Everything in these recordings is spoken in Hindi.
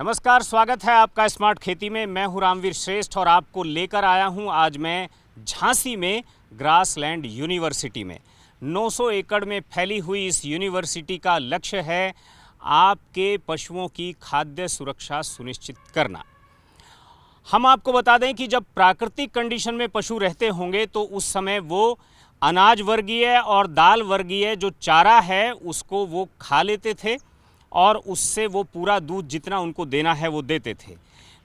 नमस्कार, स्वागत है आपका स्मार्ट खेती में। मैं हूं रामवीर श्रेष्ठ और आपको लेकर आया हूं आज मैं झांसी में ग्रासलैंड यूनिवर्सिटी में। 900 एकड़ में फैली हुई इस यूनिवर्सिटी का लक्ष्य है आपके पशुओं की खाद्य सुरक्षा सुनिश्चित करना। हम आपको बता दें कि जब प्राकृतिक कंडीशन में पशु रहते होंगे तो उस समय वो अनाज वर्गीय और दाल वर्गीय जो चारा है उसको वो खा लेते थे और उससे वो पूरा दूध जितना उनको देना है वो देते थे।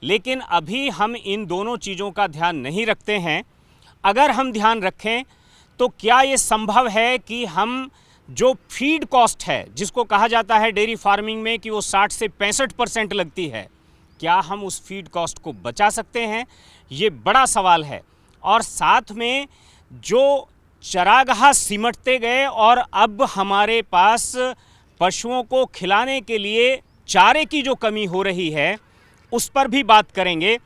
लेकिन अभी हम इन दोनों चीज़ों का ध्यान नहीं रखते हैं। अगर हम ध्यान रखें तो क्या ये संभव है कि हम जो फीड कॉस्ट है, जिसको कहा जाता है डेयरी फार्मिंग में कि वो 60 से 65% लगती है, क्या हम उस फीड कॉस्ट को बचा सकते हैं? ये बड़ा सवाल है। और साथ में जो चरागाह सिमटते गए और अब हमारे पास पशुओं को खिलाने के लिए चारे की जो कमी हो रही है उस पर भी बात करेंगे।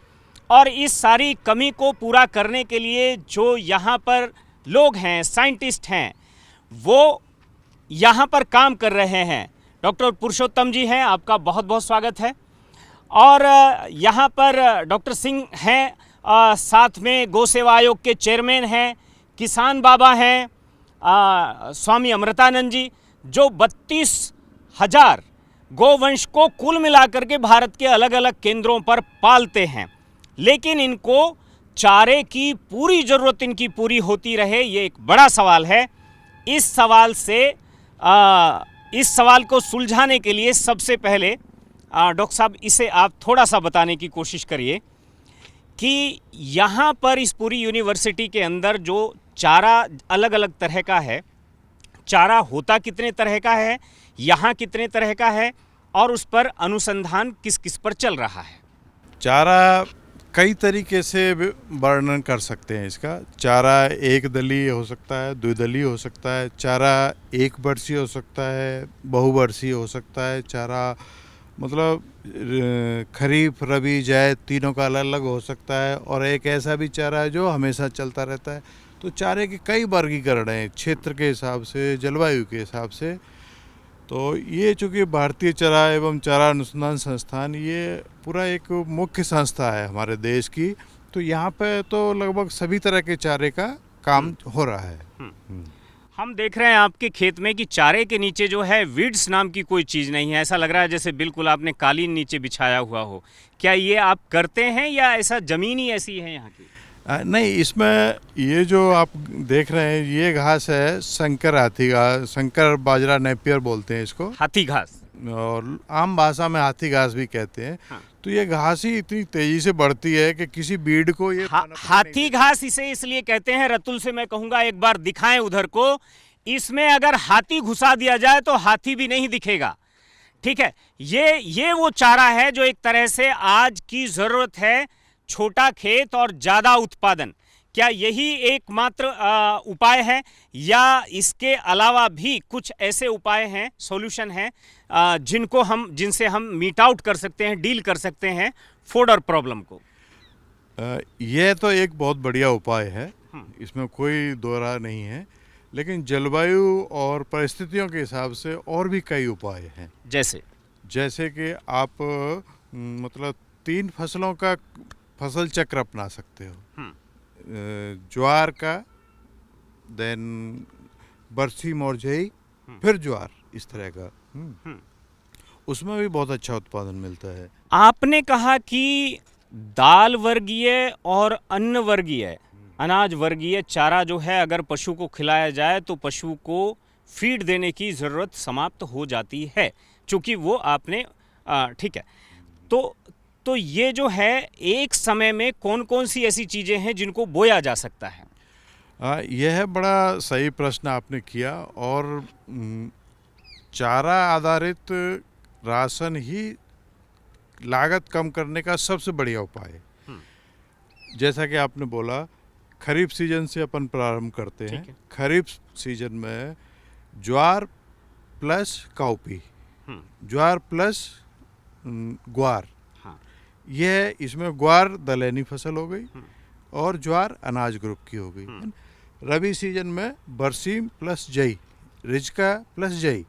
और इस सारी कमी को पूरा करने के लिए जो यहाँ पर लोग हैं, साइंटिस्ट हैं, वो यहाँ पर काम कर रहे हैं। डॉक्टर पुरुषोत्तम जी हैं, आपका बहुत बहुत स्वागत है। और यहाँ पर डॉक्टर सिंह हैं, साथ में गौ सेवा आयोग के चेयरमैन हैं, किसान बाबा हैं, स्वामी अमृतानंद जी, जो 32,000 गोवंश को कुल मिलाकर के भारत के अलग अलग केंद्रों पर पालते हैं। लेकिन इनको चारे की पूरी ज़रूरत इनकी पूरी होती रहे, ये एक बड़ा सवाल है। इस सवाल को सुलझाने के लिए सबसे पहले डॉक्टर साहब इसे आप थोड़ा सा बताने की कोशिश करिए कि यहाँ पर इस पूरी यूनिवर्सिटी के अंदर जो चारा अलग अलग तरह का है, चारा होता कितने तरह का है, यहाँ कितने तरह का है और उस पर अनुसंधान किस किस पर चल रहा है? चारा कई तरीके से वर्णन कर सकते हैं इसका। चारा एक दलीय हो सकता है, द्विदलीय हो सकता है, चारा एक वर्षीय हो सकता है, बहुवर्षीय हो सकता है, चारा मतलब खरीफ रबी जायद तीनों का अलग अलग हो सकता है, और एक ऐसा भी चारा है जो हमेशा चलता रहता है। तो चारे के कई वर्गीकरण हैं क्षेत्र के हिसाब से, जलवायु के हिसाब से। तो ये चूँकि भारतीय चारा एवं चारा अनुसंधान संस्थान ये पूरा एक मुख्य संस्था है हमारे देश की, तो यहाँ पे तो लगभग सभी तरह के चारे का काम हो रहा है। हम देख रहे हैं आपके खेत में कि चारे के नीचे जो है वीड्स नाम की कोई चीज़ नहीं है। ऐसा लग रहा है जैसे बिल्कुल आपने कालीन नीचे बिछाया हुआ हो। क्या ये आप करते हैं या ऐसा ज़मीन ही ऐसी है यहाँ की? नहीं, इसमें ये जो आप देख रहे हैं ये घास है संकर हाथी घास, संकर बाजरा नेपियर बोलते हैं इसको, हाथी घास, और आम भाषा में हाथी घास भी कहते हैं। हाँ। तो ये घास ही इतनी तेजी से बढ़ती है कि किसी बीड को ये हाथी घास इसे इसलिए कहते हैं। रतुल से मैं कहूँगा एक बार दिखाएं उधर को। इसमें अगर हाथी घुसा दिया जाए तो हाथी भी नहीं दिखेगा। ठीक है, ये वो चारा है जो एक तरह से आज की ज़रूरत है, छोटा खेत और ज़्यादा उत्पादन। क्या यही एकमात्र उपाय है या इसके अलावा भी कुछ ऐसे उपाय हैं, सॉल्यूशन हैं जिनसे हम मीट आउट कर सकते हैं, डील कर सकते हैं फोडर प्रॉब्लम को? यह तो एक बहुत बढ़िया उपाय है, इसमें कोई दो राय नहीं है। लेकिन जलवायु और परिस्थितियों के हिसाब से और भी कई उपाय हैं। जैसे कि आप मतलब 3 फसलों का फसल चक्र अपना सकते हो। ज्वार का, देन बरसी मोरझई, फिर ज्वार, इस तरह का। उसमें भी बहुत अच्छा उत्पादन मिलता है। आपने कहा कि दाल वर्गीय और अन्न वर्गीय, अनाज वर्गीय चारा जो है अगर पशु को खिलाया जाए तो पशु को फीड देने की ज़रूरत समाप्त हो जाती है, चूँकि वो आपने ठीक है। तो ये जो है एक समय में कौन कौन सी ऐसी चीज़ें हैं जिनको बोया जा सकता है? यह बड़ा सही प्रश्न आपने किया, और चारा आधारित राशन ही लागत कम करने का सबसे बढ़िया उपाय है। जैसा कि आपने बोला, खरीफ सीजन से अपन प्रारंभ करते हैं। खरीफ सीजन में ज्वार प्लस काउपी, ज्वार प्लस ग्वार, यह इसमें ग्वार दलहनी फसल हो गई और ज्वार अनाज ग्रुप की हो गई। रबी सीजन में बरसीम प्लस जई, रिजका प्लस जई।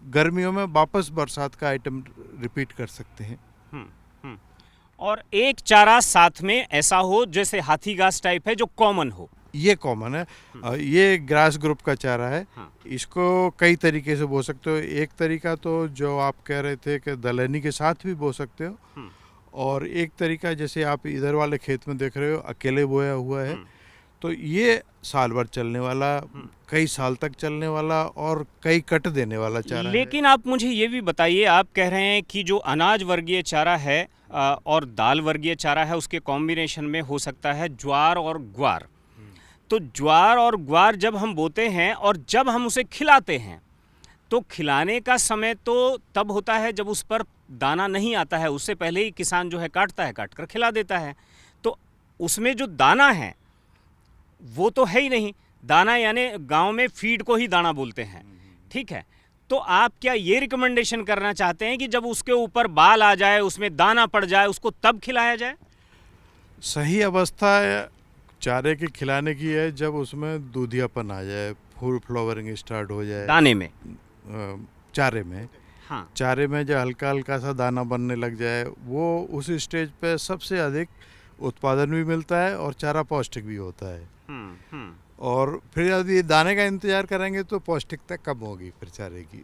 गर्मियों में वापस बरसात का आइटम रिपीट कर सकते हैं। हम्म। और एक चारा साथ में ऐसा हो जैसे हाथी घास टाइप है जो कॉमन हो। ये कॉमन है। ये ग्रास ग्रुप का चारा है। हाँ। इसको कई तरीके से बो सकते हो। एक तरीका तो जो आप कह रहे थे कि दलहनी के साथ भी बो सकते हो, और एक तरीका जैसे आप इधर वाले खेत में देख रहे हो अकेले बोया हुआ है। तो ये साल भर चलने वाला, कई साल तक चलने वाला और कई कट देने वाला चारा लेकिन आप मुझे ये भी बताइए, आप कह रहे हैं कि जो अनाज वर्गीय चारा है और दाल वर्गीय चारा है उसके कॉम्बिनेशन में हो सकता है ज्वार और ग्वार। तो ज्वार और ग्वार जब हम बोते हैं और जब हम उसे खिलाते हैं तो खिलाने का समय तो तब होता है जब उस पर दाना नहीं आता है। उससे पहले ही किसान जो है काटता है, काट कर खिला देता है। तो उसमें जो दाना है वो तो है ही नहीं। दाना यानी गांव में फीड को ही दाना बोलते हैं, ठीक है। तो आप क्या ये रिकमेंडेशन करना चाहते हैं कि जब उसके ऊपर बाल आ जाए, उसमें दाना पड़ जाए, उसको तब खिलाया जाए? सही अवस्था चारे के खिलाने की है जब उसमें दूधियापन आ जाए, फुल फ्लावरिंग स्टार्ट हो जाए दाने में, चारे में। हाँ। चारे में जो हल्का हल्का सा दाना बनने लग जाए, वो उस स्टेज पे सबसे अधिक उत्पादन भी मिलता है और चारा पौष्टिक भी होता है। और फिर यदि दाने का इंतजार करेंगे तो पौष्टिकता कम होगी फिर चारे की।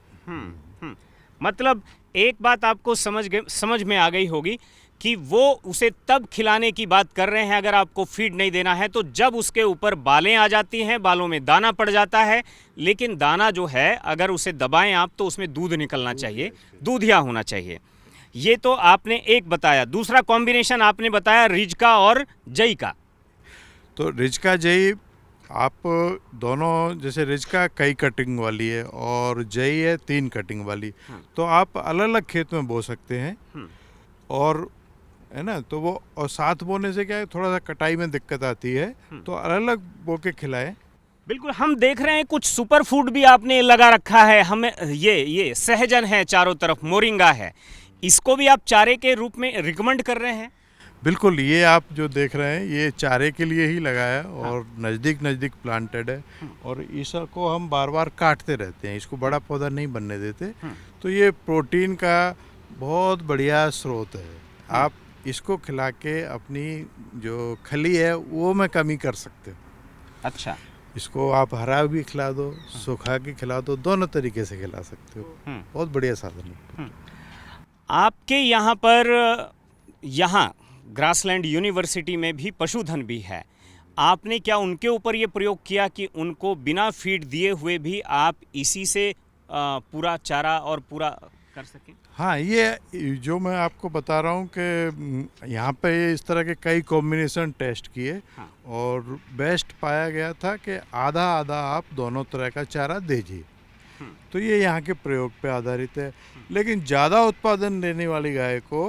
मतलब एक बात आपको समझ में आ गई होगी कि वो उसे तब खिलाने की बात कर रहे हैं अगर आपको फीड नहीं देना है तो जब उसके ऊपर बालें आ जाती हैं, बालों में दाना पड़ जाता है। लेकिन दाना जो है अगर उसे दबाएं आप तो उसमें दूध निकलना चाहिए, दूधिया होना चाहिए। ये तो आपने एक बताया। दूसरा कॉम्बिनेशन आपने बताया रिजका और जई का। तो रिजका जई आप दोनों, जैसे रिजका कई कटिंग वाली है और जई है 3 कटिंग वाली, तो आप अलग अलग खेत में बो सकते हैं। और है ना, तो वो और साथ बोने से क्या है, थोड़ा सा कटाई में दिक्कत आती है, तो अलग अलग बो के खिलाएं। बिल्कुल। हम देख रहे हैं कुछ सुपर फूड भी आपने लगा रखा है। हमें ये सहजन है, चारों तरफ मोरिंगा है, इसको भी आप चारे के रूप में रिकमेंड कर रहे हैं? बिल्कुल। ये आप जो देख रहे हैं ये चारे के लिए ही लगाया है और नज़दीक प्लांटेड है, और इसको हम बार बार काटते रहते हैं, इसको बड़ा पौधा नहीं बनने देते। तो ये प्रोटीन का बहुत बढ़िया स्रोत है। आप इसको खिला के अपनी जो खली है वो में कमी कर सकते हो। अच्छा। इसको आप हरा भी खिला दो, सूखा के खिला दो, दोनों तरीके से खिला सकते हो। बहुत बढ़िया साधन है। आपके यहाँ पर ग्रासलैंड यूनिवर्सिटी में भी पशुधन भी है। आपने क्या उनके ऊपर ये प्रयोग किया कि उनको बिना फीड दिए हुए भी आप इसी से पूरा चारा और पूरा कर सकें? हाँ, ये जो मैं आपको बता रहा हूँ कि यहाँ पे इस तरह के कई कॉम्बिनेशन टेस्ट किए। हाँ। और बेस्ट पाया गया था कि आधा आधा आप दोनों तरह का चारा दीजिए। तो ये यहाँ के प्रयोग पे आधारित है। लेकिन ज़्यादा उत्पादन देने वाली गाय को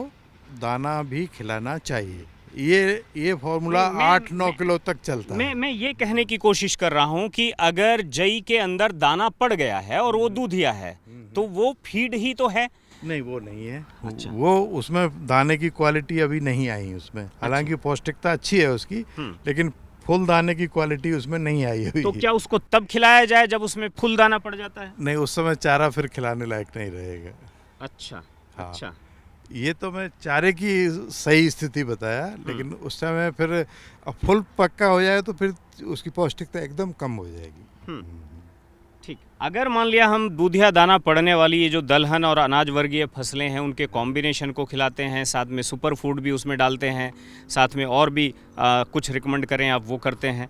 दाना भी खिलाना चाहिए। ये फॉर्मूला 8-9 किलो तक चलता है। मैं ये कहने की कोशिश कर रहा हूँ कि अगर जई के अंदर दाना पड़ गया है और वो दूधिया है तो वो फीड ही तो है। नहीं, वो नहीं है। अच्छा। वो उसमें दाने की क्वालिटी अभी नहीं आई उसमें। हालांकि पौष्टिकता अच्छी है उसकी, लेकिन फुल दाने की क्वालिटी उसमें नहीं आई अभी। तो क्या उसको तब खिलाया जाए जब उसमें फुल दाना पड़ जाता है? नहीं, उस समय चारा फिर खिलाने लायक नहीं रहेगा। अच्छा। हाँ। अच्छा। ये तो मैं चारे की सही स्थिति बताया, लेकिन उस समय फिर फुल पक्का हो जाए तो फिर उसकी पौष्टिकता एकदम कम हो जाएगी। ठीक। अगर मान लिया हम दूधिया दाना पड़ने वाली ये जो दलहन और अनाज वर्गीय फसलें हैं उनके कॉम्बिनेशन को खिलाते हैं, साथ में सुपर फूड भी उसमें डालते हैं, साथ में और भी कुछ रिकमेंड करें आप वो करते हैं,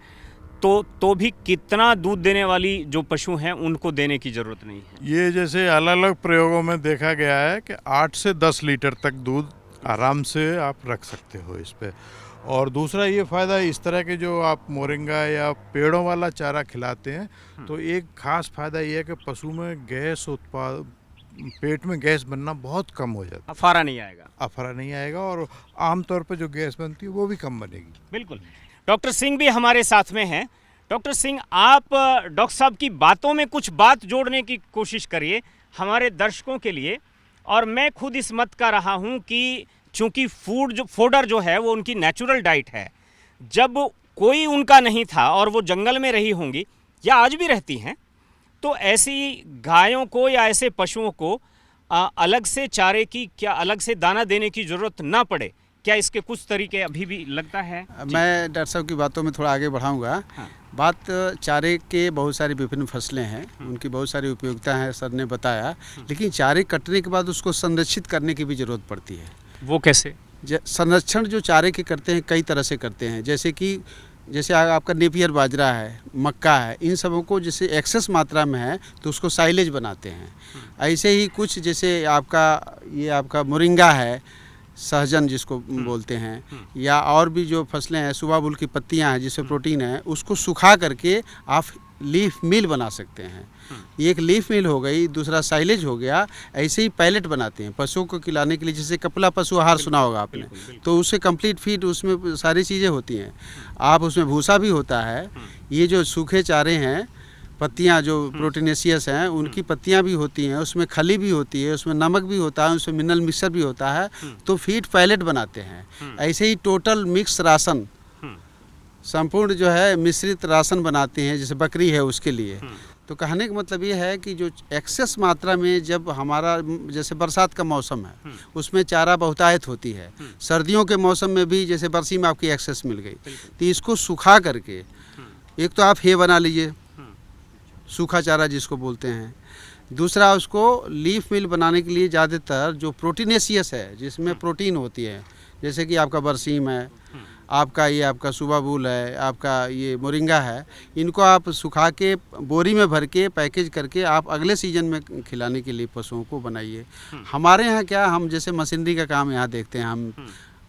तो भी कितना दूध देने वाली जो पशु हैं उनको देने की ज़रूरत नहीं है? ये जैसे अलग अलग प्रयोगों में देखा गया है कि 8 से 10 लीटर तक दूध आराम से आप रख सकते हो इस पे। और दूसरा ये फ़ायदा, इस तरह के जो आप मोरिंगा या पेड़ों वाला चारा खिलाते हैं तो एक खास फ़ायदा ये है कि पशु में पेट में गैस बनना बहुत कम हो जाता है। अफारा नहीं आएगा। अफारा नहीं आएगा, और आमतौर पर जो गैस बनती है वो भी कम बनेगी। बिल्कुल। डॉक्टर सिंह भी हमारे साथ में हैं। डॉक्टर सिंह, आप डॉक्टर साहब की बातों में कुछ बात जोड़ने की कोशिश करिए हमारे दर्शकों के लिए। और मैं खुद इस मत का रहा हूं कि चूंकि फोडर जो है वो उनकी नेचुरल डाइट है, जब कोई उनका नहीं था और वो जंगल में रही होंगी या आज भी रहती हैं, तो ऐसी गायों को या ऐसे पशुओं को अलग से चारे की, क्या अलग से दाना देने की ज़रूरत ना पड़े, क्या इसके कुछ तरीके अभी भी लगता है? मैं डॉक्टर साहब की बातों में थोड़ा आगे बढ़ाऊंगा। हाँ। बात चारे के बहुत सारी विभिन्न फसलें हैं, उनकी बहुत सारी उपयोगिता है, सर ने बताया। लेकिन चारे कटने के बाद उसको संरक्षित करने की भी ज़रूरत पड़ती है। वो कैसे? संरक्षण जो चारे के करते हैं कई तरह से करते हैं, जैसे आपका नेपियर बाजरा है, मक्का है, इन सबों को जैसे एक्सेस मात्रा में है तो उसको साइलेज बनाते हैं। ऐसे ही कुछ जैसे आपका मोरिंगा है, सहजन जिसको बोलते हैं, या और भी जो फसलें हैं, सुबाबुल की पत्तियां हैं जिससे प्रोटीन है, उसको सुखा करके आप लीफ मिल बना सकते हैं। एक लीफ मिल हो गई, दूसरा साइलेज हो गया। ऐसे ही पैलेट बनाते हैं पशुओं को खिलाने के लिए, जैसे कपिला पशु आहार सुना होगा आपने, तो उससे कंप्लीट फीड, उसमें सारी चीज़ें होती हैं। आप उसमें भूसा भी होता है। ये जो सूखे चारे हैं, पत्तियां जो प्रोटीनेशियस हैं, उनकी पत्तियां भी होती हैं, उसमें खली भी होती है, उसमें नमक भी होता है, उसमें मिनरल मिक्सर भी होता है, तो फीड पैलेट बनाते हैं। ऐसे ही टोटल मिक्स राशन, संपूर्ण जो है मिश्रित राशन बनाते हैं, जैसे बकरी है उसके लिए। तो कहने का मतलब ये है कि जो एक्सेस मात्रा में, जब हमारा जैसे बरसात का मौसम है उसमें चारा बहुतायत होती है, सर्दियों के मौसम में भी जैसे बरसी में आपकी एक्सेस मिल गई, तो इसको सुखा करके एक तो आप हे बना लीजिए, सूखा चारा जिसको बोलते हैं। दूसरा, उसको लीफ मिल बनाने के लिए ज़्यादातर जो प्रोटीनेशियस है, जिसमें प्रोटीन होती है, जैसे कि आपका बरसीम है, आपका सुबाबुल है, आपका ये मोरिंगा है, इनको आप सुखा के बोरी में भर के पैकेज करके आप अगले सीजन में खिलाने के लिए पशुओं को बनाइए। हमारे यहाँ क्या, हम जैसे मशीनरी का काम यहाँ देखते हैं, हम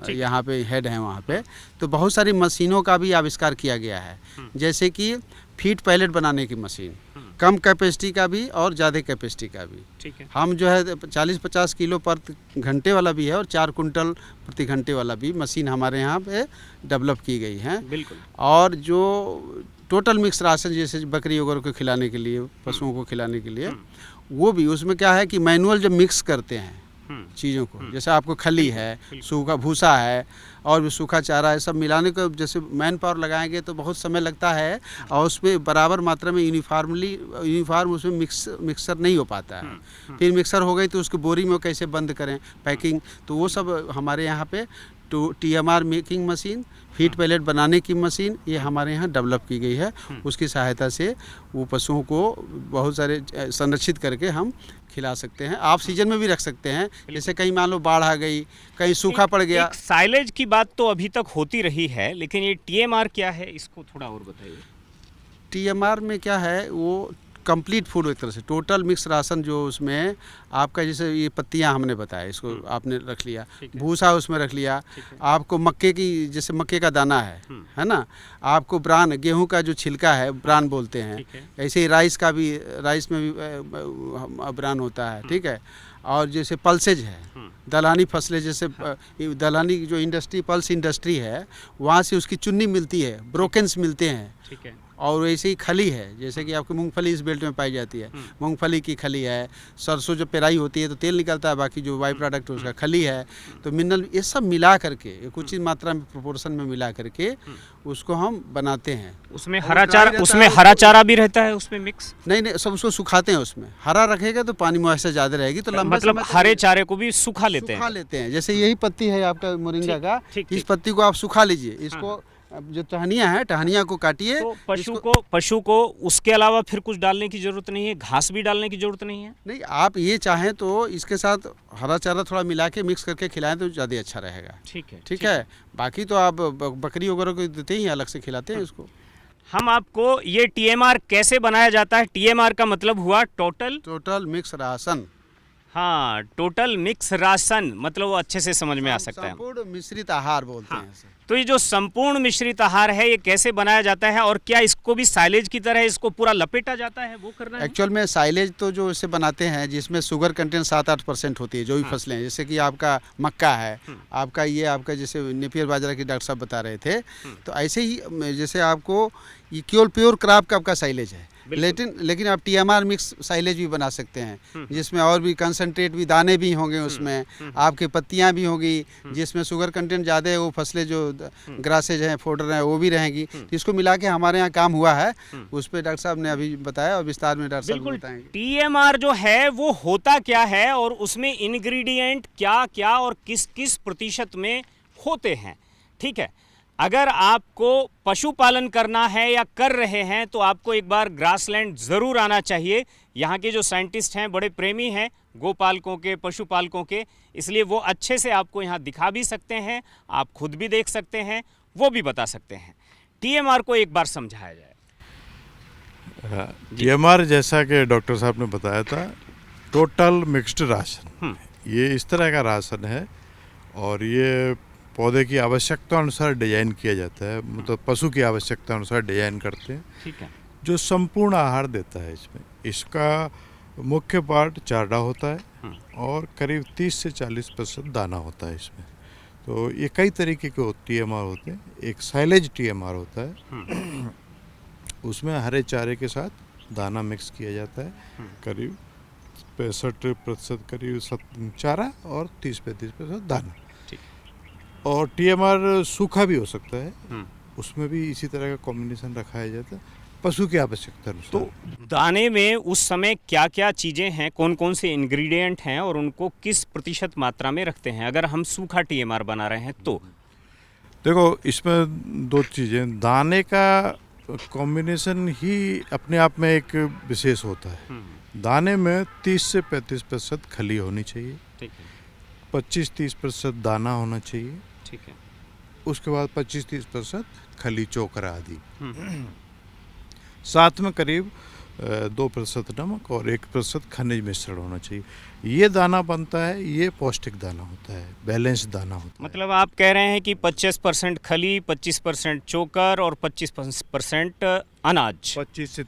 यहाँ पे हेड हैं वहाँ पे, तो बहुत सारी मशीनों का भी आविष्कार किया गया है। जैसे कि फीड पैलेट बनाने की मशीन, कम कैपेसिटी का भी और ज़्यादा कैपेसिटी का भी। ठीक है। हम जो है 40-50 किलो पर घंटे वाला भी है और 4 कुंटल प्रति घंटे वाला भी मशीन हमारे यहाँ पे डेवलप की गई है। बिल्कुल। और जो टोटल मिक्स राशन, जैसे बकरी वगैरह को खिलाने के लिए, पशुओं को खिलाने के लिए, वो भी उसमें क्या है कि मैनुअल जब मिक्स करते हैं चीज़ों को, जैसे आपको खली है, सूखा भूसा है और भी सूखा चारा है, सब मिलाने को जैसे मैन पावर लगाएंगे तो बहुत समय लगता है, और उसमें बराबर मात्रा में यूनिफॉर्म उसमें मिक्सर नहीं हो पाता है। फिर मिक्सर हो गई तो उसको बोरी में कैसे बंद करें, पैकिंग, तो वो सब हमारे यहाँ पे TMR making machine, feed pellet बनाने की मशीन, ये हमारे यहाँ डेवलप की गई है। उसकी सहायता से वो पशुओं को बहुत सारे संरक्षित करके हम खिला सकते हैं। आप सीजन में भी रख सकते हैं, जैसे कहीं मान लो बाढ़ आ गई, कहीं सूखा पड़ गया। एक साइलेज की बात तो अभी तक होती रही है, लेकिन ये TMR क्या है, इसको थोड़ा और बताइए। TMR में क्या है, वो कंप्लीट फूड एक तरह से टोटल मिक्स राशन, जो उसमें आपका जैसे ये पत्तियां हमने बताया, इसको आपने रख लिया, भूसा उसमें रख लिया, आपको मक्के की, जैसे मक्के का दाना है ना, आपको ब्रान, गेहूं का जो छिलका है ब्रान बोलते हैं, ऐसे ही राइस में भी ब्रान होता है। ठीक है। और जैसे पल्सेज है, दलहनी फसलें, जैसे दलहनी जो इंडस्ट्री, पल्स इंडस्ट्री है, वहाँ से उसकी चुन्नी मिलती है, ब्रोकेंस मिलते हैं। ठीक है। और वैसे ही खली है, जैसे कि आपकी मूंगफली इस बेल्ट में पाई जाती है, मूंगफली की खली है, सरसों जब पेराई होती है तो तेल निकलता है, बाकी जो बाई प्रोडक्ट है उसका खली है, तो मिनरल, ये सब मिला करके, एक उचित मात्रा में प्रोपोर्शन में मिला करके उसको हम बनाते हैं। उसमें हरा चारा भी रहता है उसमें मिक्स? नहीं, सब उसको सुखाते हैं। उसमें हरा रखेगा तो पानी मुआवजा ज़्यादा रहेगी, तो लंबे मतलब हरे चारे को भी सुखा लेते हैं। जैसे यही पत्ती है आपका मोरिंगा का, इस पत्ती को आप सुखा लीजिए, इसको जो टहनियाँ है, टहनियाँ को काटिए। तो पशु को उसके अलावा फिर कुछ डालने की जरूरत नहीं है, घास भी डालने की जरूरत नहीं है? नहीं, आप ये चाहें तो इसके साथ हरा चारा थोड़ा मिला के मिक्स करके खिलाएं तो ज़्यादा अच्छा रहेगा। ठीक है। बाकी तो आप बकरी वगैरह को देते ही अलग से खिलाते हैं इसको। हम आपको ये TMR कैसे बनाया जाता है, TMR का मतलब हुआ टोटल मिक्स राशन। हाँ, टोटल मिक्स राशन, मतलब वो अच्छे से समझ में आ सकता है। संपूर्ण मिश्रित आहार बोलते हैं इसे। तो ये जो संपूर्ण मिश्रित आहार है, ये कैसे बनाया जाता है, और क्या इसको भी साइलेज की तरह इसको पूरा लपेटा जाता है, वो करना है? एक्चुअल में साइलेज तो जो इसे बनाते हैं, जिसमें शुगर कंटेंट 7-8% होती है, जो भी फसलें हैं, जैसे कि आपका मक्का है, आपका जैसे नेपियर बाजरा की डॉक्टर साहब बता रहे थे, तो ऐसे ही जैसे आपको ये केवल प्योर क्रॉप का आपका साइलेज है, लेकिन आप TMR मिक्स साइलेज भी बना सकते हैं, जिसमें और भी कंसंट्रेट भी, दाने भी होंगे उसमें, आपकी पत्तियां भी होगी, जिसमें शुगर कंटेंट ज़्यादा है, वो फसलें जो ग्रासेज हैं, फोडर हैं, वो भी रहेंगी। तो इसको मिला के हमारे यहाँ काम हुआ है, उस पर डॉक्टर साहब ने अभी बताया और विस्तार में डॉक्टर साहब बिल्कुल। बताएंगे। TMR जो है वो होता क्या है और उसमें इंग्रेडिएंट क्या क्या और किस किस प्रतिशत में होते हैं, ठीक है। अगर आपको पशुपालन करना है या कर रहे हैं तो आपको एक बार ग्रासलैंड ज़रूर आना चाहिए। यहाँ के जो साइंटिस्ट हैं बड़े प्रेमी हैं गोपालकों के, पशुपालकों के, इसलिए वो अच्छे से आपको यहाँ दिखा भी सकते हैं, आप खुद भी देख सकते हैं, वो भी बता सकते हैं। TMR को एक बार समझाया जाए। TMR जैसा कि डॉक्टर साहब ने बताया था, टोटल मिक्स्ड राशन, ये इस तरह का राशन है और ये पौधे की आवश्यकता अनुसार डिजाइन किया जाता है, मतलब पशु की आवश्यकता अनुसार डिजाइन करते हैं, ठीक है, जो संपूर्ण आहार देता है। इसका मुख्य पार्ट चारा होता है और करीब 30 से 40% दाना होता है इसमें। तो ये कई तरीके के TMR होते हैं। एक साइलेज TMR होता है, उसमें हरे चारे के साथ दाना मिक्स किया जाता है, करीब 65% करीब चारा और 30-35% दाना। और TMR सूखा भी हो सकता है, उसमें भी इसी तरह का कॉम्बिनेशन रखाया जाता है पशु की आवश्यकता अनुसार। तो दाने में उस समय क्या क्या चीज़ें हैं, कौन कौन से इंग्रेडिएंट हैं और उनको किस प्रतिशत मात्रा में रखते हैं अगर हम सूखा TMR बना रहे हैं तो? देखो, इसमें दो चीज़ें, दाने का कॉम्बिनेशन ही अपने आप में एक विशेष होता है। दाने में 30 से 35% खली होनी चाहिए, ठीक है, 25-30% दाना होना चाहिए, ठीक है, उसके बाद 25-30% खली चोकरा आदि, साथ में करीब 2% नमक और 1% खनिज मिश्रण होना चाहिए। ये दाना बनता है, ये पौष्टिक दाना होता है, बैलेंस दाना होता है। मतलब आप कह रहे हैं कि 25% खली, 25% चोकर और 25% अनाज, 25 से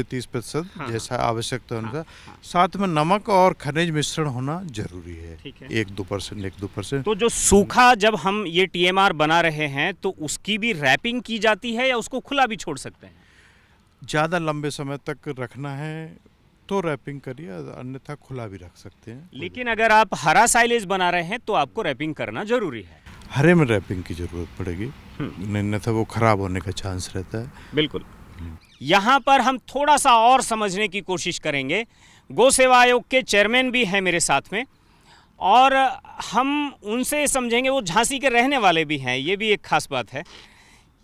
30% जैसा आवश्यकता अनुसार, साथ में नमक और खनिज मिश्रण होना जरूरी है, ठीक है। 1-2%। तो जो सूखा जब हम ये TMR बना रहे हैं तो उसकी भी रैपिंग की जाती है या उसको खुला भी छोड़ सकते हैं? ज़्यादा लंबे समय तक रखना है तो रैपिंग करिए, अन्यथा खुला भी रख सकते हैं। लेकिन अगर आप हरा साइलेज बना रहे हैं तो आपको रैपिंग करना जरूरी है। हरे में रैपिंग की जरूरत पड़ेगी, अन्यथा वो खराब होने का चांस रहता है। बिल्कुल। यहाँ पर हम थोड़ा सा और समझने की कोशिश करेंगे। गौ सेवा आयोग के चेयरमैन भी हैं मेरे साथ में और हम उनसे समझेंगे, वो झांसी के रहने वाले भी हैं, ये भी एक खास बात है।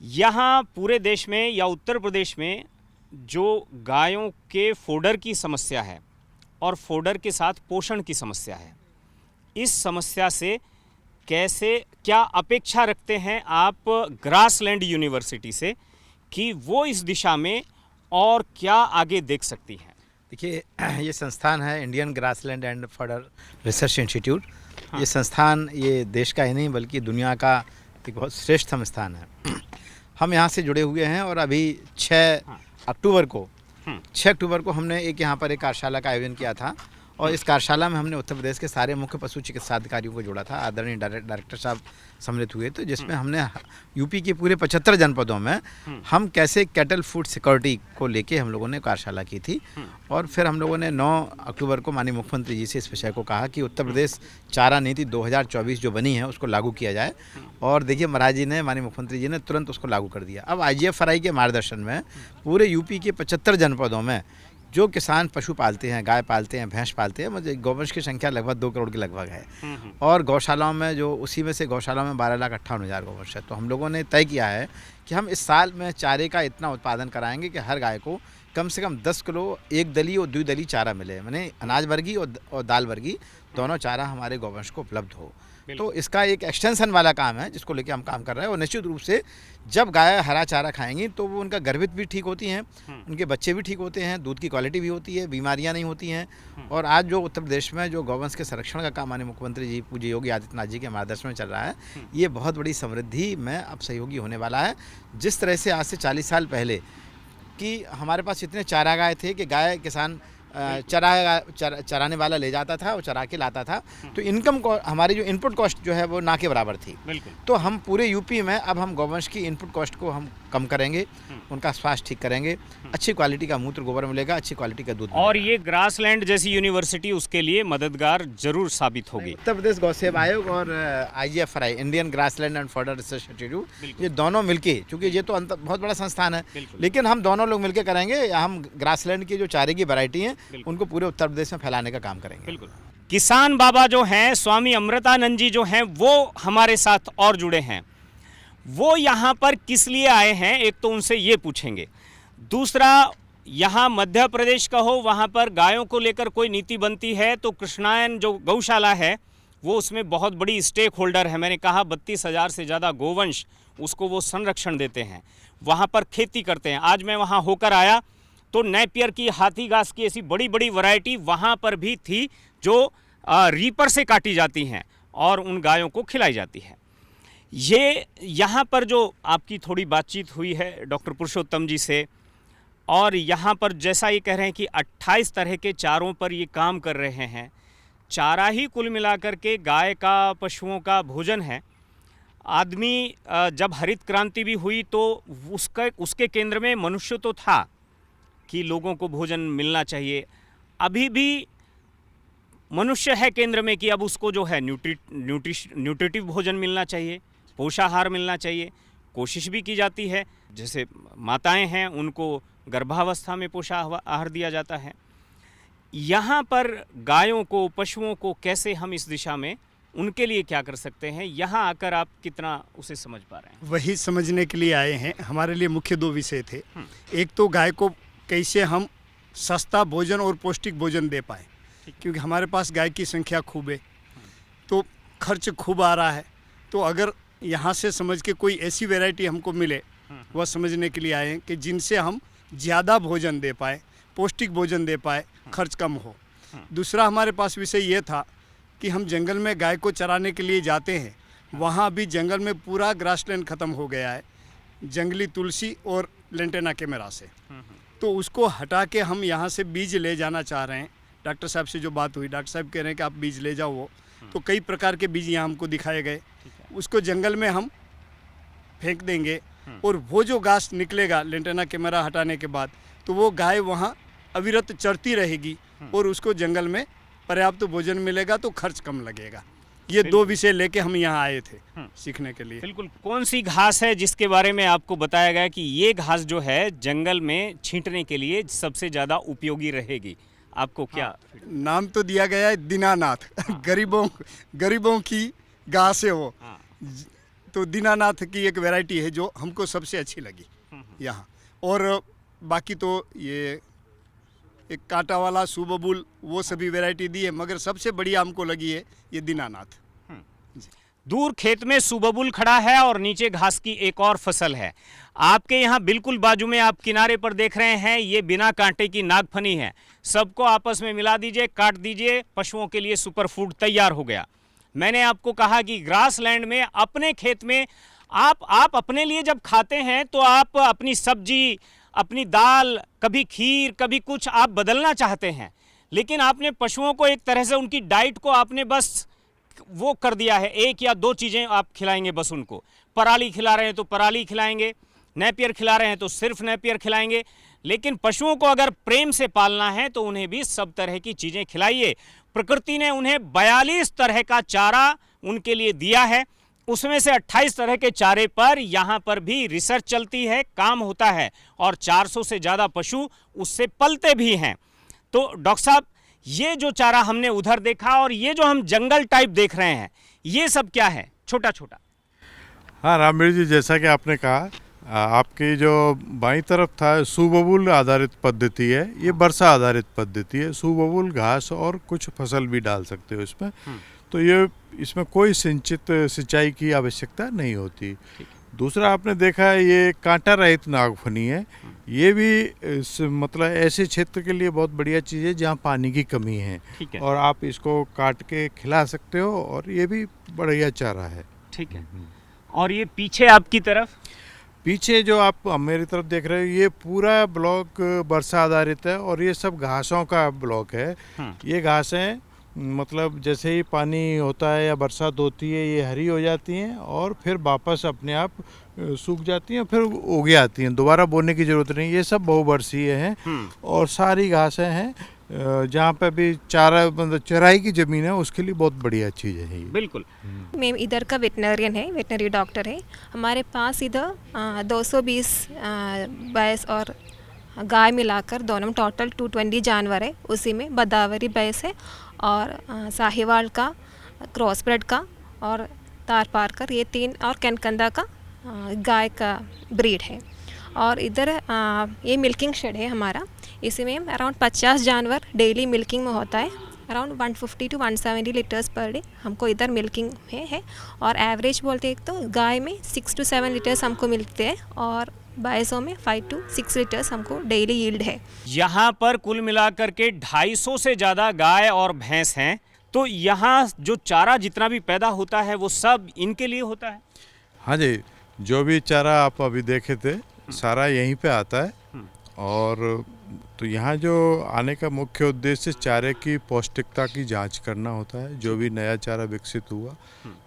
यहाँ पूरे देश में या उत्तर प्रदेश में जो गायों के फोडर की समस्या है और फोडर के साथ पोषण की समस्या है, इस समस्या से कैसे, क्या अपेक्षा रखते हैं आप ग्रासलैंड यूनिवर्सिटी से कि वो इस दिशा में और क्या आगे देख सकती हैं? देखिए, ये संस्थान है Indian grassland and fodder research institute. ये संस्थान ये देश का ही नहीं बल्कि दुनिया का एक बहुत श्रेष्ठ संस्थान है। हम यहाँ से जुड़े हुए हैं और अभी 6 अक्टूबर को हमने एक यहाँ पर एक कार्यशाला का आयोजन किया था और इस कार्यशाला में हमने उत्तर प्रदेश के सारे मुख्य पशु चिकित्सा अधिकारियों को जोड़ा था। आदरणीय डायरेक्टर साहब सम्मिलित हुए, तो जिसमें हमने यूपी के पूरे 75 जनपदों में हम कैसे कैटल फूड सिक्योरिटी को लेके हम लोगों ने कार्यशाला की थी। और फिर हम लोगों ने 9 अक्टूबर को माननीय मुख्यमंत्री जी से इस विषय को कहा कि उत्तर प्रदेश चारा नीति 2024 जो बनी है उसको लागू किया जाए। और देखिए, महाराज जी ने, माननीय मुख्यमंत्री जी ने तुरंत उसको लागू कर दिया। अब IGFRI के मार्गदर्शन में पूरे यूपी के 75 जनपदों में जो किसान पशु पालते हैं, गाय पालते हैं, भैंस पालते हैं, मतलब गौवंश की संख्या लगभग 2 करोड़ के लगभग है। और गौशालाओं में जो उसी में से गौशालाओं में 12,58,000 गौवंश है। तो हम लोगों ने तय किया है कि हम इस साल में चारे का इतना उत्पादन कराएंगे कि हर गाय को कम से कम 10 किलो एक दली और द्विदली चारा मिले, माने अनाज वर्गी और दाल वर्गी दोनों चारा हमारे गौवंश को उपलब्ध हो। तो इसका एक एक्सटेंशन वाला काम है जिसको लेके हम काम कर रहे हैं। और निश्चित रूप से जब गाय हरा चारा खाएंगी तो वो उनका गर्भित भी ठीक होती हैं, उनके बच्चे भी ठीक होते हैं, दूध की क्वालिटी भी होती है, बीमारियां नहीं होती हैं। और आज जो उत्तर प्रदेश में जो गौवंश के संरक्षण का काम माननीय मुख्यमंत्री जी पूज्य योगी आदित्यनाथ जी के मार्गदर्शन में चल रहा है, ये बहुत बड़ी समृद्धि में अब सहयोगी होने वाला है। जिस तरह से आज से 40 साल पहले कि हमारे पास इतने चारा गाय थे कि गाय किसान चराने वाला ले जाता था और चरा के लाता था, तो इनकम हमारी जो इनपुट कॉस्ट जो है वो ना के बराबर थी। बिल्कुल। तो हम पूरे यूपी में अब हम गौवंश की इनपुट कॉस्ट को हम कम करेंगे, उनका स्वास्थ्य ठीक करेंगे, अच्छी क्वालिटी का मूत्र गोबर मिलेगा, अच्छी क्वालिटी का दूध और ये ग्रासलैंड जैसी यूनिवर्सिटी उसके लिए मददगार जरूर साबित होगी। उत्तर प्रदेश गौ सेवा आयोग और IGFRI Indian grassland and fodder research institute, ये दोनों मिलके, चूंकि ये तो बहुत बड़ा संस्थान है, लेकिन हम दोनों लोग मिलके करेंगे। हम ग्रासलैंड की जो चारे की वैरायटी हैं उनको पूरे उत्तर प्रदेश में फैलाने का काम करेंगे। बिल्कुल। किसान बाबा जो हैं, स्वामी अमृतानंद जी जो हैं, वो हमारे साथ और जुड़े हैं। वो यहाँ पर किस लिए आए हैं, एक तो उनसे ये पूछेंगे। दूसरा, यहाँ मध्य प्रदेश का हो, वहाँ पर गायों को लेकर कोई नीति बनती है तो कृष्णायन जो गौशाला है वो उसमें बहुत बड़ी स्टेक होल्डर है। मैंने कहा 32,000 से ज़्यादा गोवंश उसको वो संरक्षण देते हैं, वहाँ पर खेती करते हैं। आज मैं वहाँ होकर आया तो नेपियर की, हाथी घास की ऐसी बड़ी बड़ी वैरायटी वहाँ पर भी थी जो रीपर से काटी जाती हैं और उन गायों को खिलाई जाती है। ये यहाँ पर जो आपकी थोड़ी बातचीत हुई है डॉक्टर पुरुषोत्तम जी से, और यहाँ पर जैसा ये कह रहे हैं कि 28 तरह के चारों पर ये काम कर रहे हैं। चारा ही कुल मिलाकर के गाय का, पशुओं का भोजन है। आदमी जब हरित क्रांति भी हुई तो उसके केंद्र में मनुष्य तो था कि लोगों को भोजन मिलना चाहिए। अभी भी मनुष्य है केंद्र में कि अब उसको जो है न्यूट्रिटिव भोजन मिलना चाहिए, पोषाहार मिलना चाहिए। कोशिश भी की जाती है, जैसे माताएं हैं उनको गर्भावस्था में पोषाहार दिया जाता है। यहाँ पर गायों को, पशुओं को कैसे हम इस दिशा में उनके लिए क्या कर सकते हैं, यहाँ आकर आप कितना उसे समझ पा रहे हैं? वही समझने के लिए आए हैं। हमारे लिए मुख्य 2 विषय थे। एक तो गाय को कैसे हम सस्ता भोजन और पौष्टिक भोजन दे पाए, क्योंकि हमारे पास गाय की संख्या खूब है तो खर्च खूब आ रहा है। तो अगर यहाँ से समझ के कोई ऐसी वैरायटी हमको मिले, वह समझने के लिए आए हैं कि जिनसे हम ज़्यादा भोजन दे पाए, पौष्टिक भोजन दे पाए, खर्च कम हो। दूसरा हमारे पास विषय ये था कि हम जंगल में गाय को चराने के लिए जाते हैं, वहाँ भी जंगल में पूरा ग्रासलैंड ख़त्म हो गया है, जंगली तुलसी और लेंटेना कैमेरा से। तो उसको हटा के हम यहाँ से बीज ले जाना चाह रहे हैं। डॉक्टर साहब से जो बात हुई, डॉक्टर साहब कह रहे हैं कि आप बीज ले जाओ। वो तो कई प्रकार के बीज यहाँ हमको दिखाए गए, उसको जंगल में हम फेंक देंगे और वो जो घास निकलेगा लेंटेना कैमेरा हटाने के बाद, तो वो गाय वहाँ अविरत चरती रहेगी और उसको जंगल में पर्याप्त भोजन मिलेगा तो खर्च कम लगेगा। ये 2 विषय लेके हम यहाँ आए थे सीखने के लिए। बिल्कुल। कौन सी घास है जिसके बारे में आपको बताया गया कि ये घास जो है जंगल में छींटने के लिए सबसे ज़्यादा उपयोगी रहेगी? आपको क्या नाम तो दिया गया है दीनानाथ। गरीबों की घास है वो। तो दीनानाथ की एक वैरायटी है जो हमको सबसे अच्छी लगी यहाँ। और बाकी तो ये एक कांटा वाला सुबबुल, वो सभी वैरायटी दी है, मगर सबसे बढ़िया हमको लगी है ये दीनानाथ। दूर खेत में सुबबुल खड़ा है और नीचे घास की एक और फसल है। आपके यहाँ बिल्कुल बाजू में आप किनारे पर देख रहे हैं, ये बिना कांटे की नागफनी है। सबको आपस में मिला दीजिए, काट दीजिए, पशुओं के लिए सुपर फूड तैयार हो गया। मैंने आपको कहा कि ग्रासलैंड में अपने खेत में आप अपने लिए जब खाते हैं तो आप अपनी सब्जी, अपनी दाल, कभी खीर, कभी कुछ आप बदलना चाहते हैं, लेकिन आपने पशुओं को एक तरह से उनकी डाइट को आपने बस वो कर दिया है, 1 या 2 चीज़ें आप खिलाएंगे बस उनको। पराली खिला रहे हैं तो पराली खिलाएंगे, नेपियर खिला रहे हैं तो सिर्फ नेपियर खिलाएंगे। लेकिन पशुओं को अगर प्रेम से पालना है तो उन्हें भी सब तरह की चीज़ें खिलाइए। प्रकृति ने उन्हें 42 तरह का चारा उनके लिए दिया है, उसमें से 28 तरह के चारे पर यहाँ पर भी रिसर्च चलती है, काम होता है, और 400 से ज़्यादा पशु उससे पलते भी हैं। तो डॉक्टर साहब, ये जो चारा हमने उधर देखा और ये जो हम जंगल टाइप देख रहे हैं, ये सब क्या है? छोटा छोटा। हाँ रामवीर जी, जैसा कि आपने कहा, आपकी जो बाईं तरफ था सुबबुल आधारित पद्धति है, ये वर्षा आधारित पद्धति है। सुबबुल घास और कुछ फसल भी डाल सकते हो इसमें, तो ये इसमें कोई सिंचित सिंचाई की आवश्यकता नहीं होती। दूसरा आपने देखा है ये कांटा रहित नागफनी है, ये भी मतलब ऐसे क्षेत्र के लिए बहुत बढ़िया चीज़ है जहाँ पानी की कमी है, और आप इसको काट के खिला सकते हो, और ये भी बढ़िया चारा है। ठीक है। और ये पीछे आपकी तरफ, पीछे जो आप मेरी तरफ देख रहे हो, ये पूरा ब्लॉक वर्षा आधारित है और ये सब घासों का ब्लॉक है। ये घासें मतलब जैसे ही पानी होता है या बरसात होती है ये हरी हो जाती हैं और फिर वापस अपने आप सूख जाती हैं, फिर उगे आती हैं, दोबारा बोने की ज़रूरत नहीं। ये सब बहुवर्षीय हैं और सारी घासें हैं। जहाँ पे भी चारा मतलब चराई की ज़मीन है उसके लिए बहुत बढ़िया चीज़ है ये। बिल्कुल। मैं इधर का वेटनरियन है, वेटनरी डॉक्टर है। हमारे पास इधर 220 भैंस और गाय मिलाकर दोनों में टोटल 220 जानवर है। उसी में बदावरी भैंस है और साहिवाल का, क्रॉस ब्रेड का और तारपारकर, ये 3 और कनकंदा का गाय का ब्रीड है। और इधर ये मिल्किंग शेड है हमारा। इसमें अराउंड 50 जानवर डेली मिल्किंग में होता है। Around 150 to 170 litres per day हमको इधर मिल्किंग में है। और एवरेज बोलते हैं तो गाय में 6 to 7 लीटर्स हमको मिलते हैं और भैंसों में 5 to 6 लीटर्स हमको डेली यील्ड है। यहाँ पर कुल मिलाकर के 250 से ज़्यादा गाय और भैंस हैं। तो यहाँ जो चारा जितना भी पैदा होता है वो सब इनके लिए होता है। हाँ जी, जो भी चारा आप अभी देखे थे सारा यहीं पे आता है। और तो यहाँ जो आने का मुख्य उद्देश्य चारे की पौष्टिकता की जांच करना होता है। जो भी नया चारा विकसित हुआ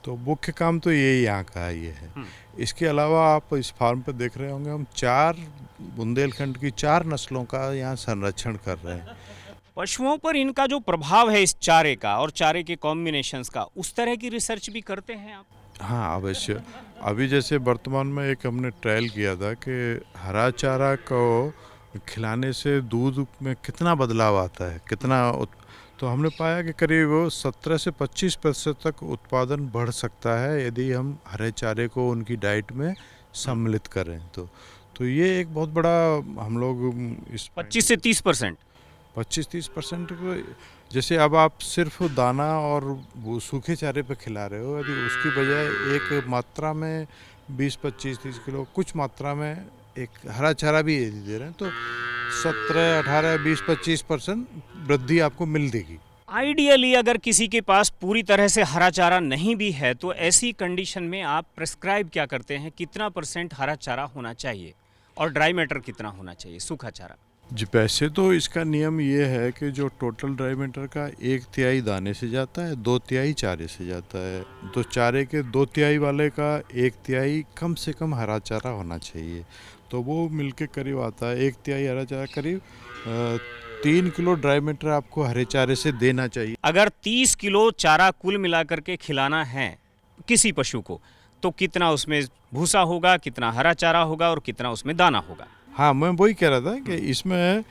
तो मुख्य काम तो यही यहाँ का ये है। इसके अलावा आप इस फार्म पर देख रहे होंगे हम 4 बुंदेलखंड की 4 नस्लों का यहाँ संरक्षण कर रहे हैं। पशुओं पर इनका जो प्रभाव है इस चारे का और चारे के कॉम्बिनेशंस का, उस तरह की रिसर्च भी करते हैं आप? हाँ अवश्य। अभी जैसे वर्तमान में एक हमने ट्रायल किया था कि हरा चारा को खिलाने से दूध में कितना बदलाव आता है, तो हमने पाया कि करीब 17 से 25% तक उत्पादन बढ़ सकता है यदि हम हरे चारे को उनकी डाइट में सम्मिलित करें। तो ये एक बहुत बड़ा हम लोग इस 25 से 30%। 25-30% को जैसे अब आप सिर्फ दाना और वो सूखे चारे पे खिला रहे हो, यदि उसकी बजाय एक मात्रा में 20-25-30 किलो कुछ मात्रा में एक हरा चारा भी यदि दे रहे हैं तो 17-18-20-25% वृद्धि आपको मिल देगी। आइडियली अगर किसी के पास पूरी तरह से हरा चारा नहीं भी है तो ऐसी कंडीशन में आप प्रेस्क्राइब क्या करते हैं, कितना % हरा चारा होना चाहिए और ड्राई मैटर कितना होना चाहिए, सूखा चारा? जी वैसे तो इसका नियम ये है कि जो टोटल ड्राई मैटर का 1/3 दाने से जाता है, 2/3 चारे से जाता है। तो चारे के 2/3 वाले का 1/3 कम से कम हरा चारा होना चाहिए। तो वो मिलके करीब आता है 1/3 हरा चारा, करीब 3 किलो ड्राई मैटर आपको हरे चारे से देना चाहिए। अगर 30 किलो चारा कुल मिलाकर के खिलाना है किसी पशु को तो कितना उसमें भूसा होगा, कितना हरा चारा होगा और कितना उसमें दाना होगा? हाँ मैं वही कह रहा था कि इसमें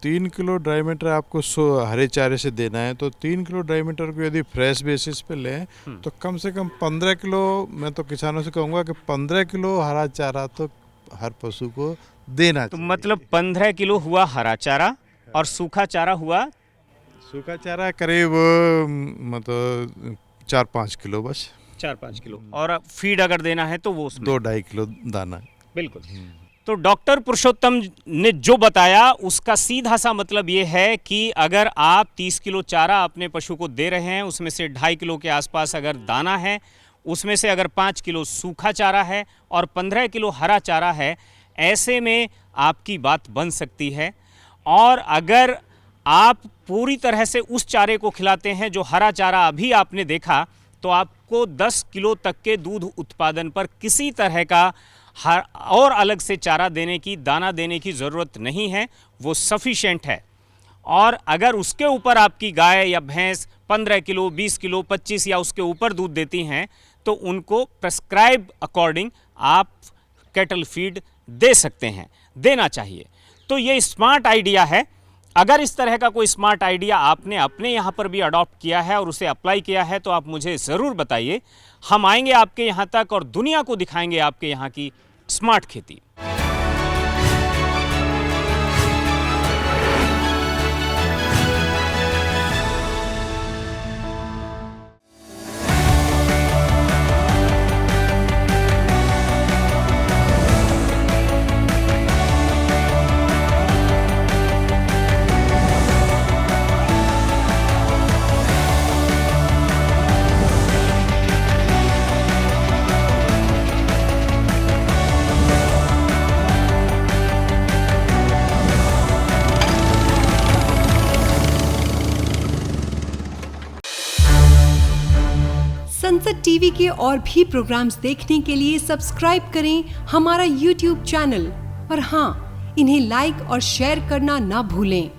3 किलो ड्राई मैटर आपको हरे चारे से देना है। तो 3 किलो ड्राई मैटर को यदि फ्रेश बेसिस पे लें तो कम से कम 15 किलो, मैं तो किसानों से कहूँगा कि 15 किलो हरा चारा तो हर पशु को देना तो चाहिए। मतलब 15 किलो हुआ हरा चारा और सूखा चारा हुआ? सूखा चारा करीब मतलब 4-5 किलो बस। 4-5 किलो। और फीड अगर देना है तो वो उसमें 2-2.5 किलो दाना। बिल्कुल। तो डॉक्टर पुरुषोत्तम ने जो बताया उसका सीधा सा मतलब ये है कि अगर आप 30 किलो चारा अपने पशु को दे रहे हैं, उसमें से 2.5 किलो के आसपास अगर दाना है, उसमें से अगर 5 किलो सूखा चारा है और 15 किलो हरा चारा है, ऐसे में आपकी बात बन सकती है। और अगर आप पूरी तरह से उस चारे को खिलाते हैं जो हरा चारा अभी आपने देखा, तो आपको 10 किलो तक के दूध उत्पादन पर किसी तरह का और अलग से चारा देने की, दाना देने की ज़रूरत नहीं है, वो सफिशेंट है। और अगर उसके ऊपर आपकी गाय या भैंस 15 किलो, 20 किलो, 25 या उसके ऊपर दूध देती हैं तो उनको प्रेस्क्राइब अकॉर्डिंग आप कैटल फीड दे सकते हैं, देना चाहिए। तो ये स्मार्ट आइडिया है। अगर इस तरह का कोई स्मार्ट आइडिया आपने अपने यहाँ पर भी अडॉप्ट किया है और उसे अप्लाई किया है तो आप मुझे ज़रूर बताइए। हम आएंगे आपके यहाँ तक और दुनिया को दिखाएंगे आपके यहाँ की स्मार्ट खेती। सनसेट टीवी के और भी प्रोग्राम्स देखने के लिए सब्सक्राइब करें हमारा यूट्यूब चैनल और हाँ, इन्हें लाइक और शेयर करना ना भूलें।